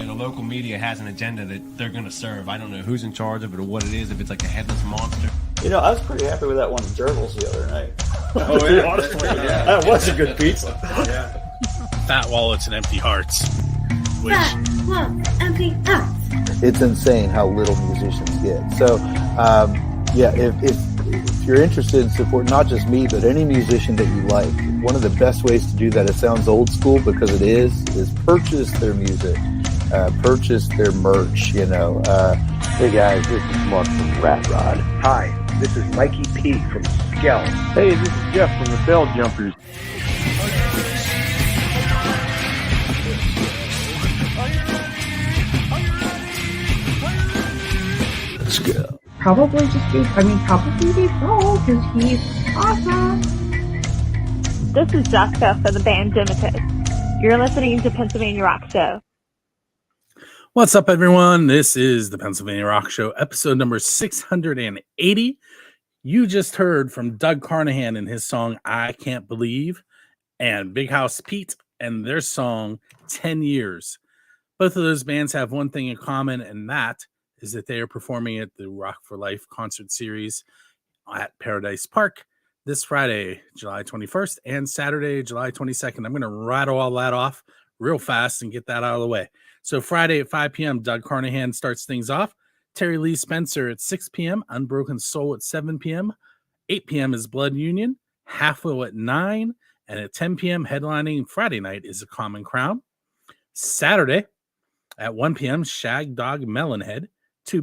the local media has an agenda that they're going to serve. I don't know who's in charge of it or what it is, if it's like a headless monster. I was pretty happy with that one gerbils the other night. Oh, yeah. Honestly, that was a good pizza. Yeah. Fat wallets and empty hearts. Fat wallets, empty hearts. It's insane how little musicians get. So, if you're interested in supporting not just me, but any musician that you like, one of the best ways to do that, it sounds old school because it is purchase their music, purchase their merch, Hey guys, this is Mark from Rat Rod. Hi, this is Mikey P from Skoll. Hey, this is Jeff from the Bell Jumpers. Let's go. Probably Bo, because he's awesome. This is Jessica for the band Dimitus. You're listening to Pennsylvania Rock Show. What's up, everyone? This is the Pennsylvania Rock Show, episode number 680. You just heard from Doug Carnahan and his song, I Can't Believe, and Big House Pete and their song, 10 Years. Both of those bands have one thing in common, and that is that they are performing at the Rock for Life concert series at Paradise Park this Friday, July 21st, and Saturday, July 22nd. I'm going to rattle all that off real fast and get that out of the way. So Friday at 5 p.m., Doug Carnahan starts things off. Terry Lee Spencer at 6 p.m., Unbroken Soul at 7 p.m., 8 p.m. is Blood Union, Halfwheel at 9, and at 10 p.m. headlining Friday night is A Common Crown. Saturday at 1 p.m., Shag Dog Melonhead, 2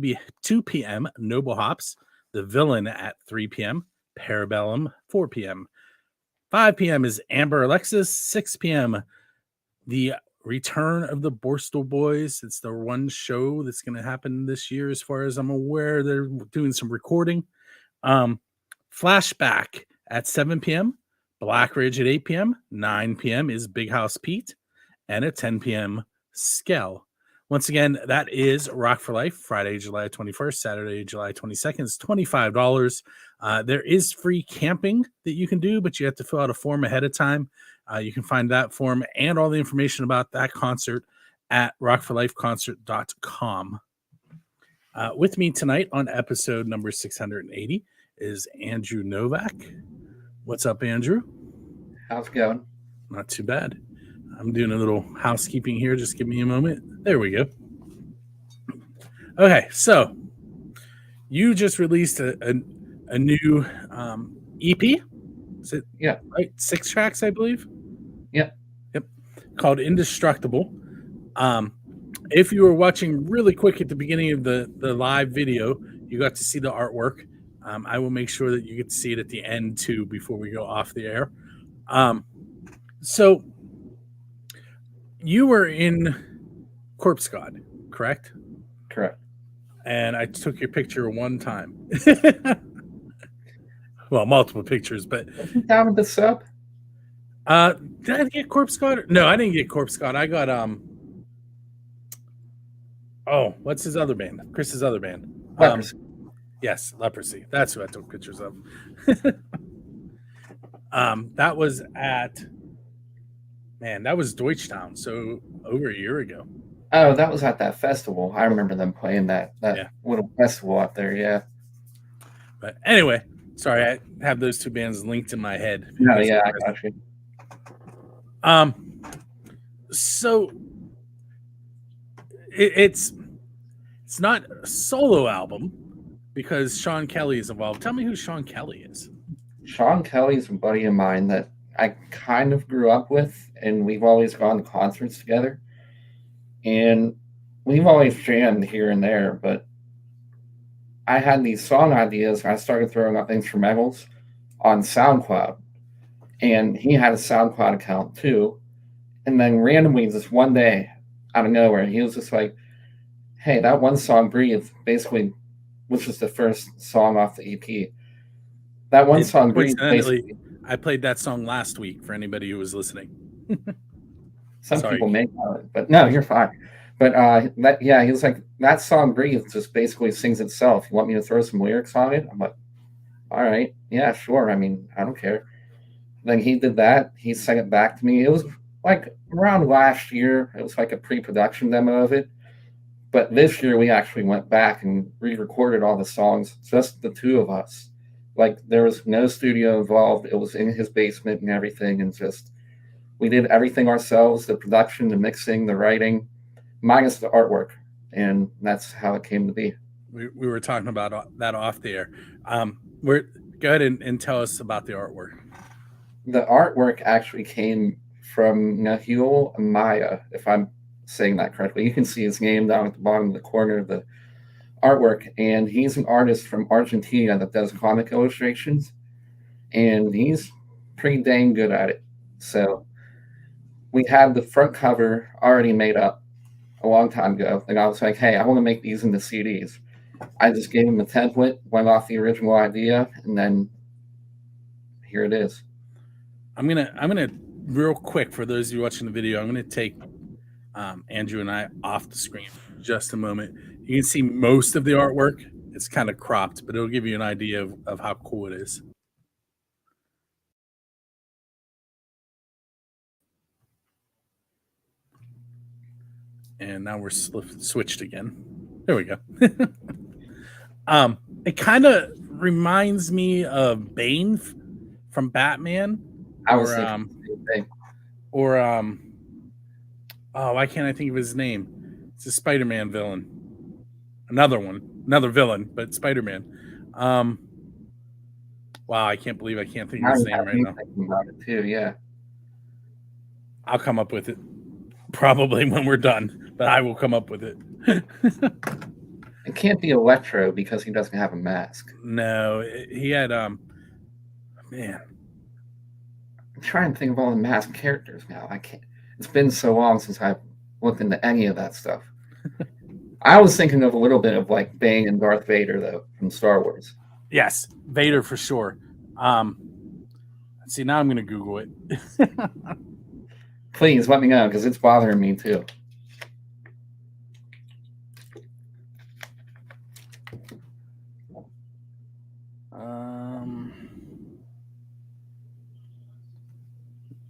p.m., Noble Hops, The Villain at 3 p.m., Parabellum, 4 p.m. 5 p.m. is Amber Alexis, 6 p.m., The Return of the Borstal Boys. It's the one show that's going to happen this year, as far as I'm aware. They're doing some recording. Flashback at 7 p.m., Black Ridge at 8 p.m., 9 p.m. is Big House Pete, and at 10 p.m., Skoll. Once again, that is Rock for Life, Friday, July 21st, Saturday, July 22nd. It's $25. There is free camping that you can do, but you have to fill out a form ahead of time. You can find that form and all the information about that concert at rockforlifeconcert.com. With me tonight on episode number 680 is Andrew Novak. What's up, Andrew? How's it going? Not too bad. I'm doing a little housekeeping here. Just give me a moment. There we go. Okay, so you just released a new EP. Is it? Yeah. Right? 6 tracks, I believe. Yep. Called Indestructible. If you were watching really quick at the beginning of the live video, you got to see the artwork. I will make sure that you get to see it at the end too before we go off the air. So you were in Corpse God, correct? Correct. And I took your picture one time. Well, multiple pictures, but Isn't down with the sub? did I get Corpse God? No, I didn't get Corpse God. I got what's his other band? Chris's other band. Leprosy. Yes, Leprosy. That's who I took pictures of. That was that was Deutschtown, so over a year ago. Oh, that was at that festival. I remember them playing that little festival out there, yeah. But anyway, sorry, I have those two bands linked in my head. No, yeah, I got you. So it's not a solo album because Sean Kelly is involved. Tell me who Sean Kelly is. Sean Kelly's a buddy of mine that I kind of grew up with, and we've always gone to concerts together. And we've always jammed here and there, but I had these song ideas, and I started throwing up instrumentals on SoundCloud. And he had a SoundCloud account too. And then randomly, just one day, out of nowhere, he was just like, hey, that one song, Breathe, basically, which was the first song off the EP. That one song, Breathe, basically. I played that song last week for anybody who was listening. Some people may know it, but no, you're fine. But he was like, that song, Breathe, just basically sings itself. You want me to throw some lyrics on it? I'm like, all right, yeah, sure. I mean, I don't care. Then he did that. He sent it back to me. It was like around last year, it was like a pre-production demo of it. But this year we actually went back and re-recorded all the songs, just the two of us. Like there was no studio involved. It was in his basement and everything, and just we did everything ourselves: the production, the mixing, the writing, minus the artwork, and that's how it came to be. We were talking about that off the air. Go ahead and tell us about the artwork. The artwork actually came from Nahul Maya, if I'm saying that correctly. You can see his name down at the bottom of the corner of the artwork, and he's an artist from Argentina that does comic illustrations, and he's pretty dang good at it. So we had the front cover already made up a long time ago, and I was like, hey, I want to make these into CDs. I just gave him a template, went off the original idea, and then here it is. I'm gonna real quick, for those of you watching the video, I'm gonna take Andrew and I off the screen for just a moment. You can see most of the artwork. It's kind of cropped, but it'll give you an idea of how cool it is. And now we're switched again. There we go. It kind of reminds me of Bane from Batman. I was thinking the same thing. Or why can't I think of his name? It's a Spider-Man villain. Another villain, but Spider-Man. Wow, I can't believe I can't think of his name right now. Thinking about it too, yeah. I'll come up with it probably when we're done, but I will come up with it. It can't be Electro because he doesn't have a mask. No, he had man. I'm trying to think of all the masked characters now. I can't. It's been so long since I've looked into any of that stuff. I was thinking of a little bit of like Bane and Darth Vader though from Star Wars. Yes, Vader for sure. See, now I'm gonna Google it. Please let me know because it's bothering me too.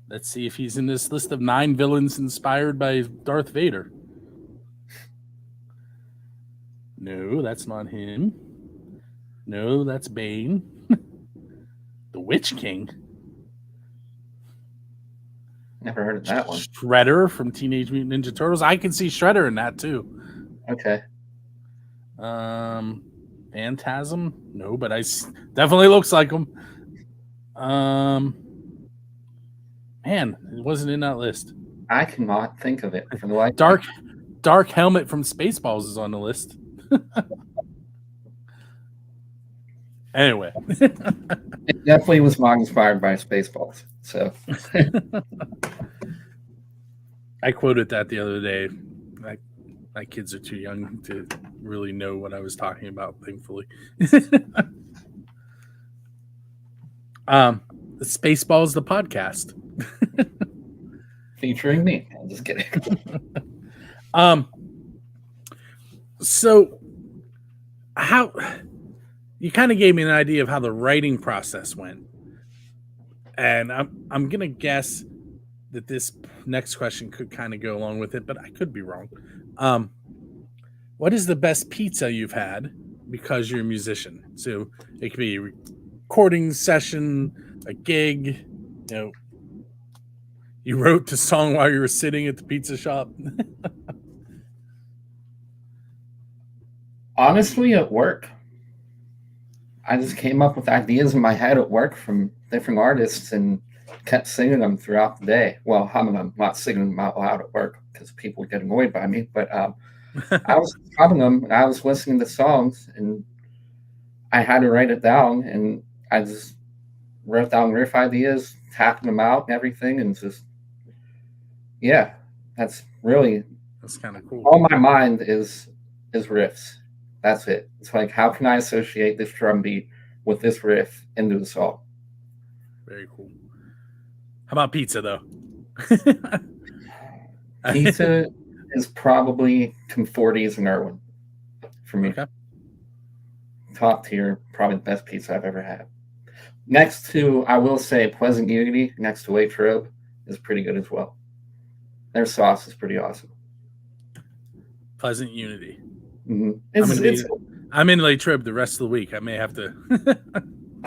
Let's see if he's in this list of 9 villains inspired by Darth Vader. No, that's not him. No, that's Bane. The Witch King. Never heard of that one. Shredder from Teenage Mutant Ninja Turtles. I can see Shredder in that too. Okay. Phantasm? No, but definitely looks like him. Man, it wasn't in that list. I cannot think of it for the life. Dark Helmet from Spaceballs is on the list. Anyway. It definitely was not inspired by Spaceballs. So I quoted that the other day. My kids are too young to really know what I was talking about, thankfully. The Spaceballs, the podcast. Featuring me. I'm just kidding. So how you kind of gave me an idea of how the writing process went. And I'm gonna guess that this next question could kind of go along with it, but I could be wrong. What is the best pizza you've had because you're a musician? So it could be a recording session, a gig, you wrote the song while you were sitting at the pizza shop. Honestly, at work. I just came up with ideas in my head at work from different artists and kept singing them throughout the day. Well, humming them, not singing them out loud at work because people would get annoyed by me. But I was humming them and I was listening to songs and I had to write it down and I just wrote down riff ideas, tapping them out and everything, and just that's kind of cool. All my mind is riffs. That's it. It's like, how can I associate this drum beat with this riff into the song? Very cool. How about pizza, though? Pizza is probably Conforti's and Irwin for me. Okay. Top tier, probably the best pizza I've ever had. Next to, I will say, Pleasant Unity, next to Latrobe, is pretty good as well. Their sauce is pretty awesome. Pleasant Unity. Mm-hmm. I'm in late trip the rest of the week. I may have to.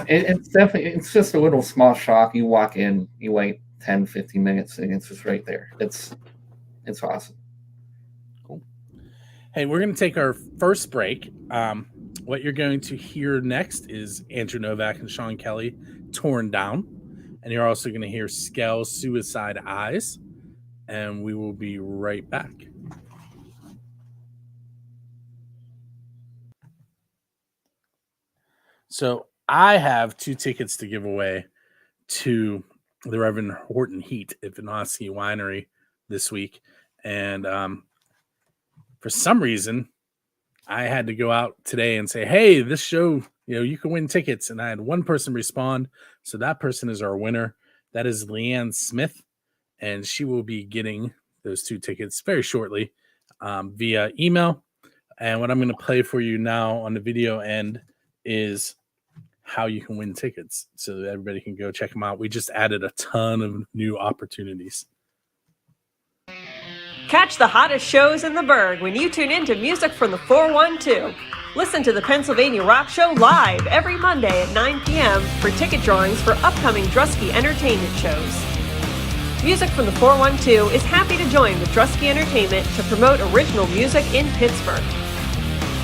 It's just a little small shop. You walk in, you wait 10, 15 minutes, and it's just right there. It's awesome. Cool. Hey, we're going to take our first break. What you're going to hear next is Andrew Novak and Sean Kelly, Torn Down. And you're also going to hear Skoll, Suicide Eyes. And we will be right back. So I have 2 tickets to give away to the Reverend Horton Heat at Vinoski Winery this week. And for some reason, I had to go out today and say, hey, this show, you can win tickets. And I had one person respond. So that person is our winner. That is Leanne Smith. And she will be getting those 2 tickets very shortly via email. And what I'm going to play for you now on the video end is how you can win tickets so that everybody can go check them out. We just added a ton of new opportunities. Catch the hottest shows in the Berg when you tune in to Music from the 412. Listen to the Pennsylvania Rock Show live every Monday at 9 p.m. for ticket drawings for upcoming Drusky Entertainment shows. Music from the 412 is happy to join with Drusky Entertainment to promote original music in Pittsburgh.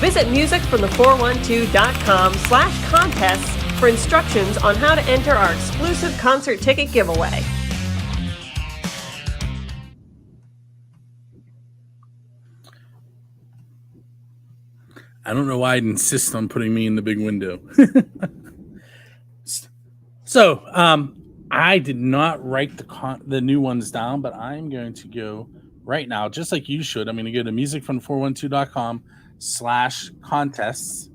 Visit musicfromthe412.com/contests for instructions on how to enter our exclusive concert ticket giveaway. I don't know why I'd insist on putting me in the big window. So, I did not write the new ones down, but I'm going to go right now, just like you should. I'm going to go to musicfromthe412.com/contests,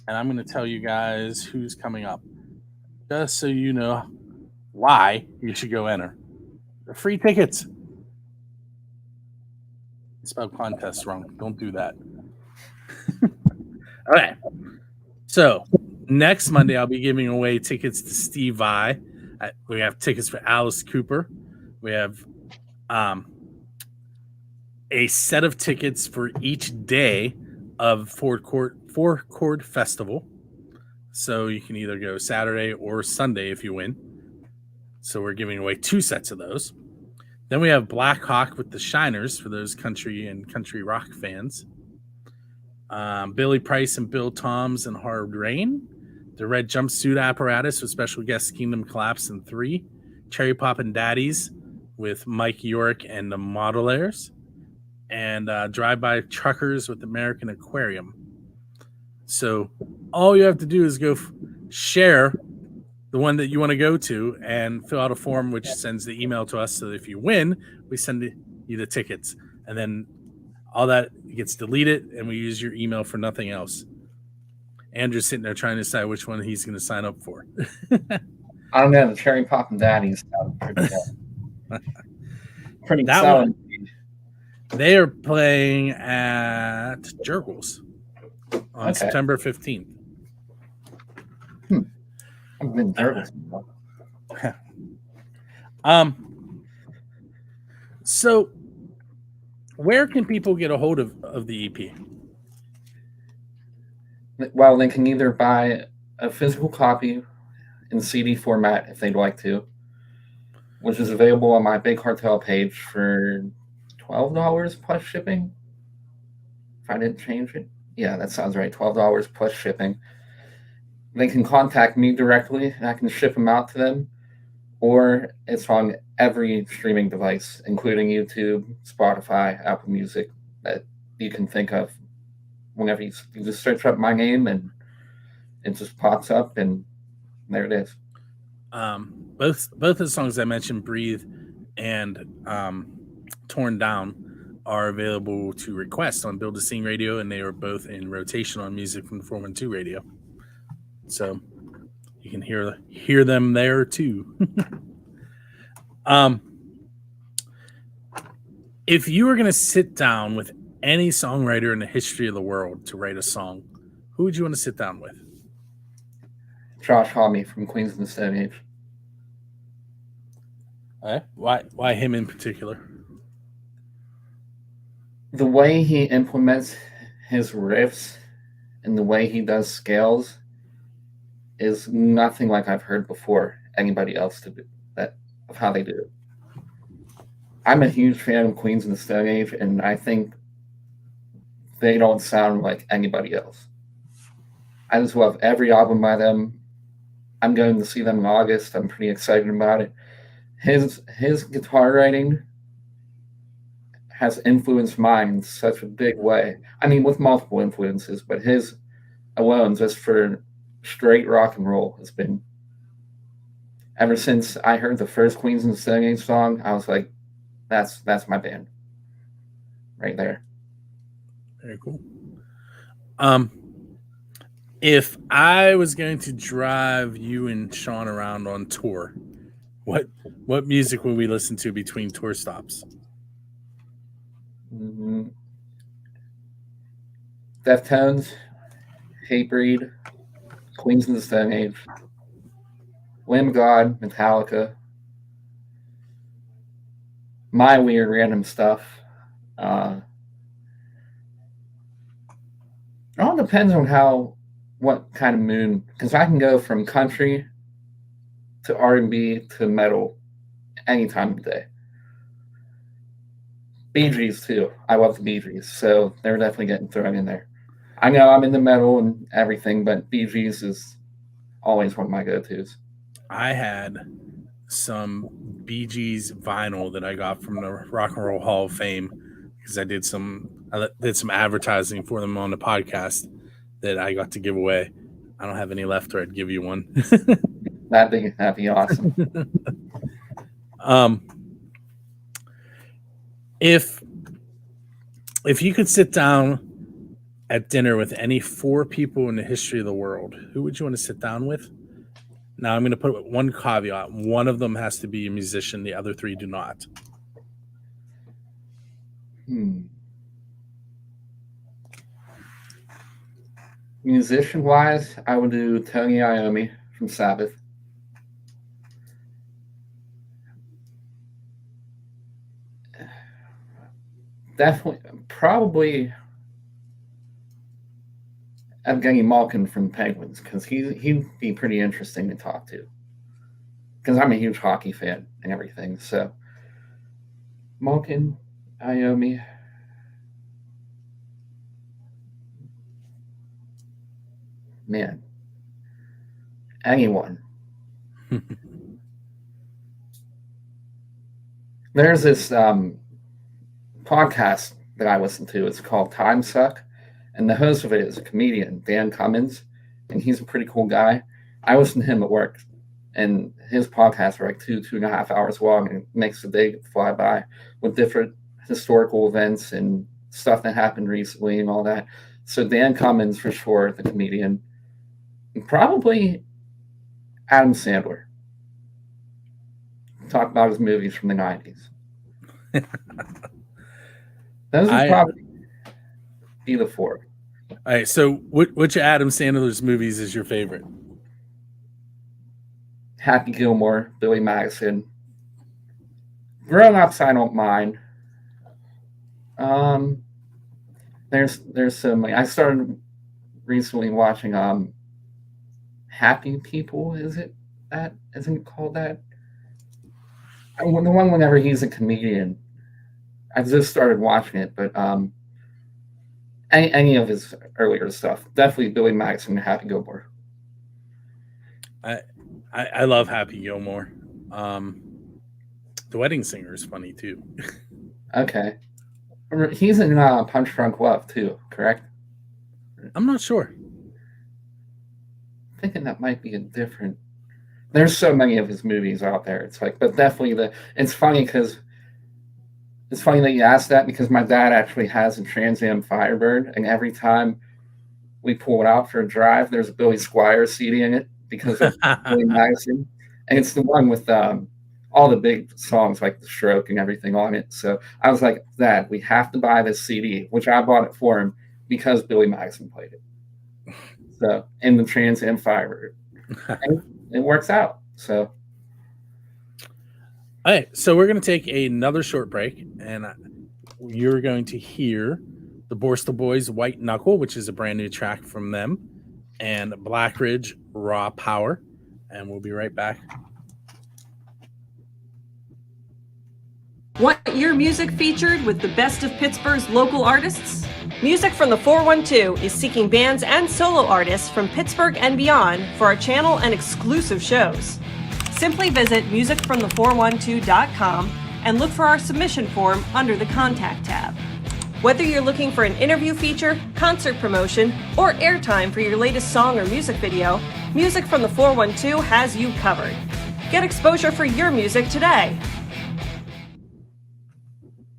and I'm going to tell you guys who's coming up, just so you know why you should go enter. They're free tickets. I spelled contests wrong. Don't do that. Okay. So next Monday, I'll be giving away tickets to Steve Vai. We have tickets for Alice Cooper. We have a set of tickets for each day of Four Chord Festival. So you can either go Saturday or Sunday if you win. So we're giving away 2 sets of those. Then we have Black Hawk with the Shiners for those country and country rock fans. Billy Price and Bill Toms and Hard Rain. The Red Jumpsuit Apparatus with special guest Kingdom Collapse in 3. Cherry Poppin' Daddies with Mike York and the Modelaires. And Drive-By Truckers with American Aquarium. So all you have to do is go share the one that you want to go to and fill out a form which sends the email to us. So that if you win, we send you the tickets. And then all that gets deleted and we use your email for nothing else. Andrew's sitting there trying to decide which one he's going to sign up for. I don't know. The Cherry Poppin' Daddies sound pretty good. Pretty that solid. one, they are playing at Jurgles on September 15th. I've been Jurgles. So where can people get a hold of the EP? Well, they can either buy a physical copy in CD format if they'd like to, which is available on my Big Cartel page for $12 plus shipping. If I didn't change it. Yeah, that sounds right. $12 plus shipping. They can contact me directly and I can ship them out to them. Or it's on every streaming device, including YouTube, Spotify, Apple Music, that you can think of. Whenever you just search up my name and it just pops up and there it is. Both of the songs I mentioned, Breathe and Torn Down, are available to request on Build a Sing Radio, and they are both in rotation on Music from the 412 Radio. So you can hear them there too. If you were going to sit down with any songwriter in the history of the world to write a song, who would you want to sit down with? Josh Homme from Queens of the Stone Age. Why him in particular? the way he implements his riffs and the way he does scales is nothing like I've heard before anybody else to do that of how they do it. I'm a huge fan of Queens of the Stone Age, and I think they don't sound like anybody else. I just love every album by them. I'm going to see them in August. I'm pretty excited about it. His guitar writing has influenced mine in such a big way. I mean, with multiple influences, but his alone, just for straight rock and roll, has been. Ever since I heard the first Queens of the Stone Age song, I was like, that's my band, right there. Very cool. If I was going to drive you and Sean around on tour, what music would we listen to between tour stops? Deftones, Hatebreed, Queens of the Stone Age, Lamb of God, Metallica, my weird random stuff. It all depends on what kind of mood, because I can go from country to R&B to metal any time of day. Bee Gees too. I love the Bee Gees, so they're definitely getting thrown in there. I know I'm into metal and everything, but Bee Gees is always one of my go-tos. I had some Bee Gees vinyl that I got from the Rock and Roll Hall of Fame because I did some advertising for them on the podcast that I got to give away. I don't have any left, or I'd give you one. That'd be awesome. If you could sit down at dinner with any 4 people in the history of the world, who would you want to sit down with? Now, I'm going to put one caveat. One of them has to be a musician. The other 3 do not. Musician-wise, I would do Tony Iommi from Sabbath. Definitely, probably Evgeny Malkin from Penguins, because he'd be pretty interesting to talk to. Because I'm a huge hockey fan and everything. So, Malkin, Iommi. Man, anyone. There's this podcast that I listen to. It's called Time Suck, and the host of it is a comedian, Dan Cummins, and he's a pretty cool guy. I listen to him at work, and his podcasts are like 2.5 hours long, and it makes the day fly by with different historical events and stuff that happened recently and all that. So Dan Cummins, for sure, the comedian. And probably Adam Sandler. Talk about his movies from the 90s. Those would probably be the 4. All right, so which Adam Sandler's movies is your favorite? Happy Gilmore, Billy Madison. Grown Ups, I don't mind. There's so many. I started recently watching Happy People. Isn't it called that? The one whenever he's a comedian. I just started watching it, but any of his earlier stuff, definitely Billy Madison and Happy Gilmore. I love Happy Gilmore. The Wedding Singer is funny too. Okay, he's in Punch Drunk Love too, correct? I'm not sure. I'm thinking that might be a different. There's so many of his movies out there. It's like, but definitely it's funny because. It's funny that you asked that because my dad actually has a Trans Am Firebird, and every time we pull it out for a drive, there's a Billy Squires CD in it because of Billy Madison, and it's the one with all the big songs like The Stroke and everything on it. So I was like, Dad, we have to buy this CD, which I bought it for him because Billy Madison played it. So in the Trans Am Firebird, and it works out. So. All right, so we're going to take another short break, and you're going to hear the Borstal Boys' White Knuckle, which is a brand new track from them, and Black Ridge Raw Power. And we'll be right back. Want your music featured with the best of Pittsburgh's local artists? Music from the 412 is seeking bands and solo artists from Pittsburgh and beyond for our channel and exclusive shows. Simply visit musicfromthe412.com and look for our submission form under the Contact tab. Whether you're looking for an interview feature, concert promotion, or airtime for your latest song or music video, Music from the 412 has you covered. Get exposure for your music today.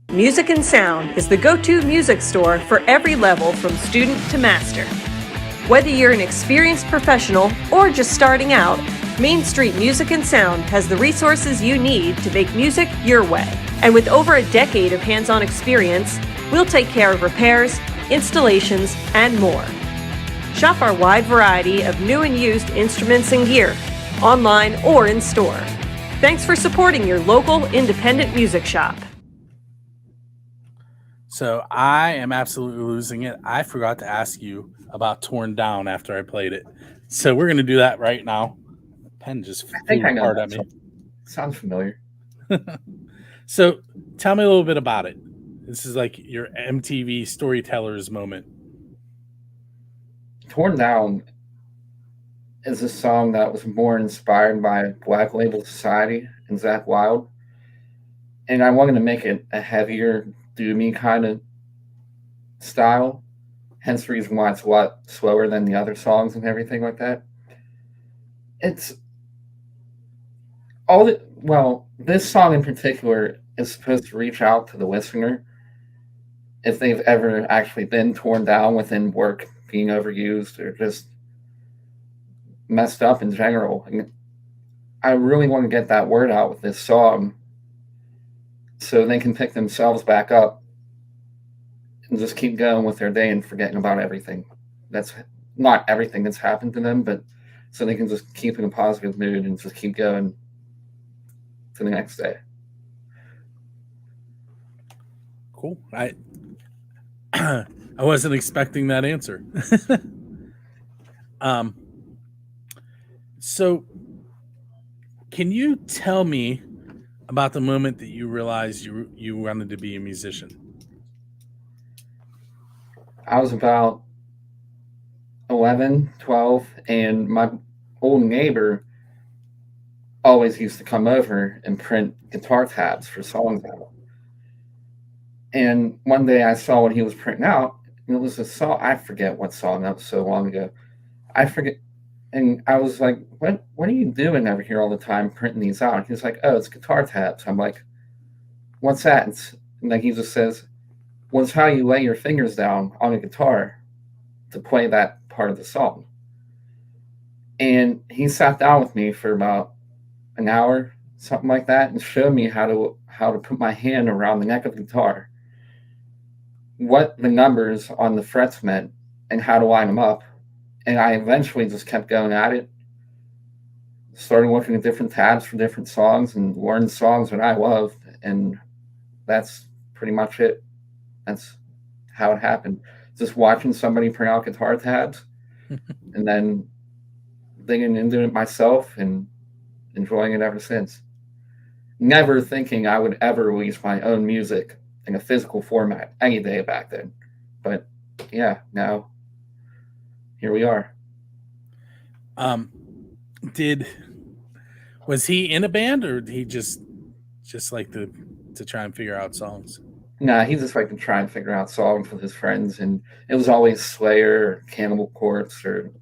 Music and Sound is the go-to music store for every level from student to master. Whether you're an experienced professional or just starting out, Main Street Music and Sound has the resources you need to make music your way. And with over a decade of hands-on experience, we'll take care of repairs, installations, and more. Shop our wide variety of new and used instruments and gear, online or in store. Thanks for supporting your local independent music shop. So I am absolutely losing it. I forgot to ask you about Torn Down after I played it. So we're going to do that right now. The pen just flew apart at me. Sounds familiar. So tell me a little bit about it. This is like your MTV storytellers moment. Torn Down is a song that was more inspired by Black Label Society and Zakk Wylde. And I wanted to make it a heavier, doomy kind of style. Hence the reason why it's a lot slower than the other songs and everything like that. It's all the, well, this song in particular is supposed to reach out to the listener if they've ever actually been torn down within work, being overused, or just messed up in general. And I really want to get that word out with this song so they can pick themselves back up and just keep going with their day and forgetting about everything. That's not everything that's happened to them, but so they can just keep in a positive mood and just keep going to the next day. Cool. I wasn't expecting that answer. So can you tell me about the moment that you realized you wanted to be a musician? I was about 11, 12, and my old neighbor always used to come over and print guitar tabs for songs out. And one day I saw what he was printing out, and it was a song. I forget what song, that was so long ago. I forget. And I was like, what are you doing over here all the time printing these out? He's like, oh, it's guitar tabs. I'm like, what's that? And then he just says, well, it's how you lay your fingers down on a guitar to play that part of the song. And he sat down with me for about an hour, something like that, and showed me how to put my hand around the neck of the guitar, what the numbers on the frets meant, and how to line them up. And I eventually just kept going at it. Started looking at different tabs for different songs and learned songs that I loved. And that's pretty much it. That's how it happened. Just watching somebody print out guitar tabs and then digging into it myself and enjoying it ever since. Never thinking I would ever release my own music in a physical format any day back then. But yeah, now here we are. Was he in a band, or did he just like to try and figure out songs? Nah, he just liked to try and figure out songs with his friends, and it was always Slayer or Cannibal Corpse or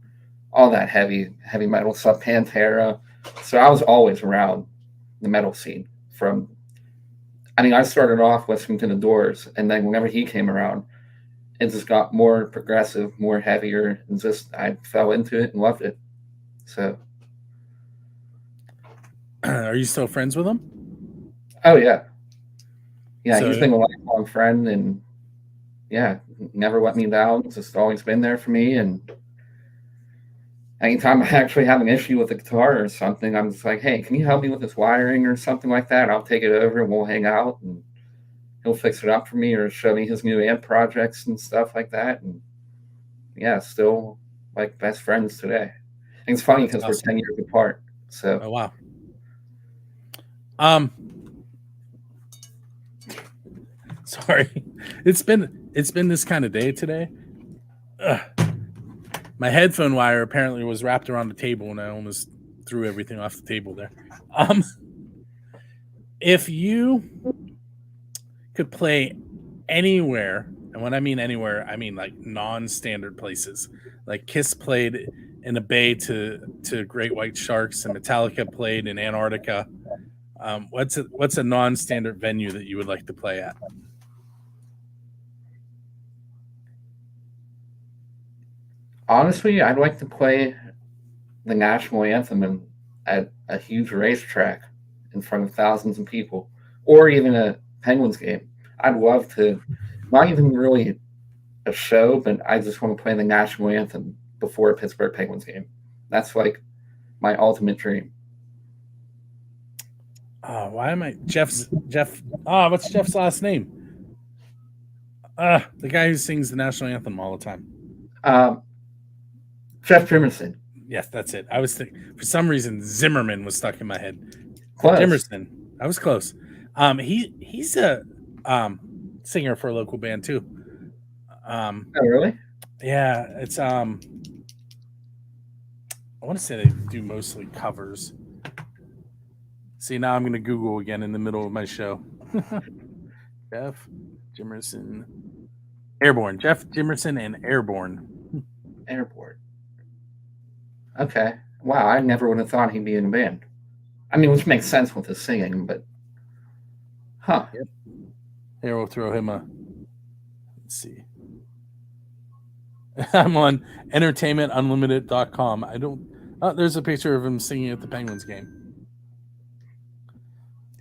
all that heavy metal stuff, Pantera. So I was always around the metal scene. I started off listening to The Doors, and then whenever he came around, it just got more progressive, more heavier, and just I fell into it and loved it. So, are you still friends with him? Oh yeah, So, he's been a lifelong friend, and yeah, never let me down. Just always been there for me. And anytime I actually have an issue with the guitar or something, I'm just like, hey, can you help me with this wiring or something like that? I'll take it over and we'll hang out. And he'll fix it up for me or show me his new amp projects and stuff like that. And yeah, still like best friends today. And it's funny because we're 10 years apart. So oh wow. Sorry, it's been this kind of day today. Ugh. My headphone wire apparently was wrapped around the table, and I almost threw everything off the table there. If you could play anywhere, and when I mean anywhere, I mean like non-standard places, like Kiss played in a bay to great white sharks, and Metallica played in Antarctica. What's a non-standard venue that you would like to play at? Honestly, I'd like to play the national anthem at a huge racetrack in front of thousands of people, or even a Penguins game. I'd love to, not even really a show, but I just want to play the national anthem before a Pittsburgh Penguins game. That's like my ultimate dream. Why am I Jeff? What's Jeff's last name? The guy who sings the national anthem all the time. Jeff Jimerson. Yes, that's it. I was thinking, for some reason, Zimmerman was stuck in my head. Close. Jimerson. I was close. He's a singer for a local band too. Oh, really? Yeah, it's I want to say they do mostly covers. See, now I'm going to Google again in the middle of my show. Jeff Jimerson. Airborne. Jeff Jimerson and Airborne. Airborne. Okay. Wow, I never would have thought he'd be in a band. I mean, which makes sense with his singing, but huh. Yep. Here, we'll throw him a. Let's see. I'm on entertainmentunlimited.com. I don't. Oh, there's a picture of him singing at the Penguins game.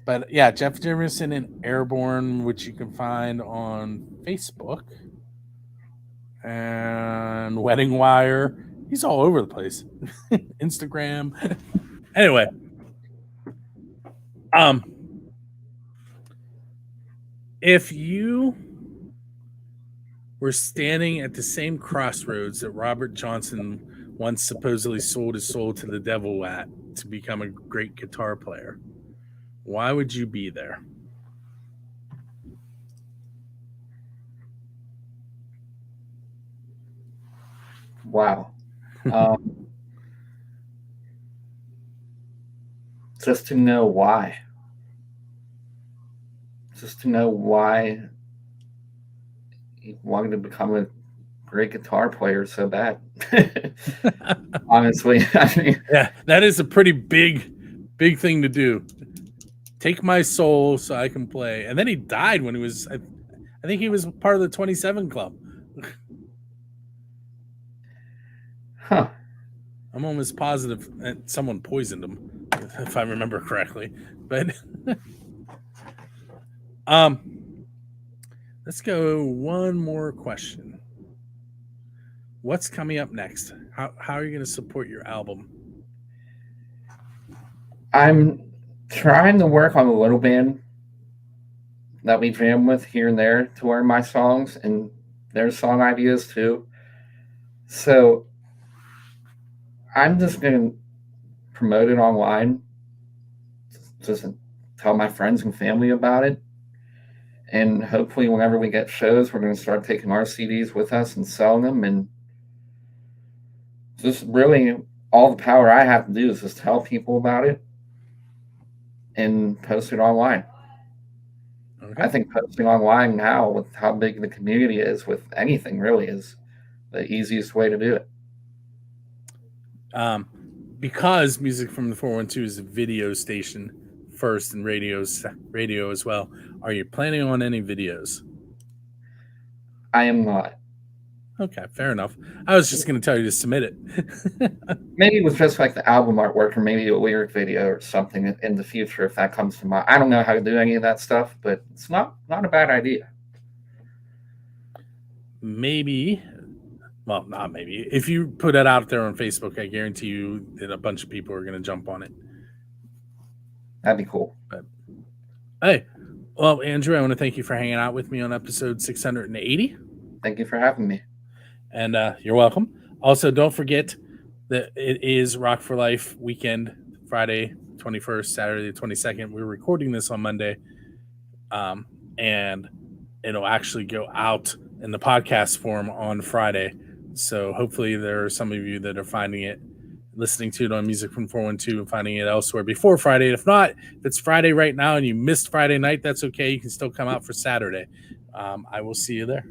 But yeah, Jeff Jimerson and Airborne, which you can find on Facebook and Wedding Wire. He's all over the place. Instagram. Anyway. If you were standing at the same crossroads that Robert Johnson once supposedly sold his soul to the devil at to become a great guitar player, why would you be there? Wow. Just to know why. Just to know why he wanted to become a great guitar player so bad. Honestly, I mean, yeah, that is a pretty big thing to do. Take my soul so I can play. And then he died when he was, I think he was part of the 27 Club. Huh. I'm almost positive that someone poisoned him, if I remember correctly. But let's go one more question. What's coming up next? How are you going to support your album? I'm trying to work on a little band that we jam with here and there to learn my songs and their song ideas too. So I'm just going to promote it online, just tell my friends and family about it. And hopefully whenever we get shows, we're going to start taking our CDs with us and selling them. And just really all the power I have to do is just tell people about it and post it online. Okay. I think posting online now with how big the community is with anything really is the easiest way to do it. Because Music from the 412 is a video station first and radio as well. Are you planning on any videos? I am not. Okay, fair enough. I was just going to tell you to submit it. Maybe it was just like the album artwork or maybe a lyric video or something in the future if that comes to mind. I don't know how to do any of that stuff, but it's not a bad idea. Maybe. Well, not maybe. If you put it out there on Facebook, I guarantee you that a bunch of people are going to jump on it. That'd be cool. But, hey, Well, Andrew, I want to thank you for hanging out with me on episode 680. Thank you for having me. And you're welcome. Also, don't forget that it is Rock for Life weekend, Friday 21st, Saturday the 22nd. We're recording this on Monday, and it'll actually go out in the podcast form on Friday. So hopefully there are some of you that are finding it, listening to it on Music from 412 and finding it elsewhere before Friday. If not, if it's Friday right now and you missed Friday night, that's okay. You can still come out for Saturday. I will see you there.